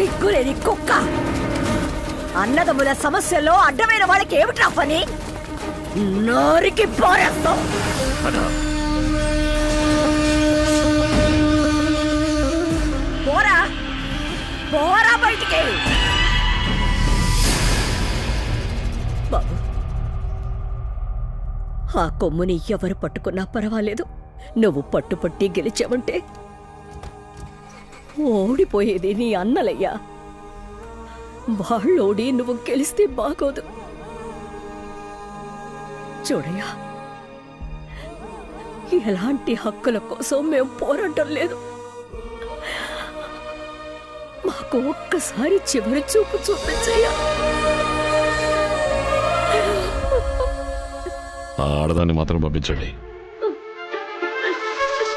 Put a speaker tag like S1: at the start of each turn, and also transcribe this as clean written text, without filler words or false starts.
S1: సిగ్గులేని కుక్క. అన్నదమ్ముల సమస్యల్లో అడ్డమైన వాళ్ళకి ఏమిట్రా పని? నోరికి పోరేస్తాం. పోరా పోరా బయటికి. బాబు, ఆ కొమ్ముని ఎవరు పట్టుకున్నా పర్వాలేదు. నువ్వు పట్టుపట్టి గెలిచావంటే ఓడిపోయేది నీ అన్నలయ్యా. వాళ్ళోడి నువ్వు గెలిస్తే బాగోదు. చూడయ్యా, ఎలాంటి హక్కుల కోసం మేము పోరాటం లేదు. మాకు ఒక్కసారి చివరి చూపు చూపించయ్యా.
S2: ఆడదాన్ని మాత్రం పంపించండి.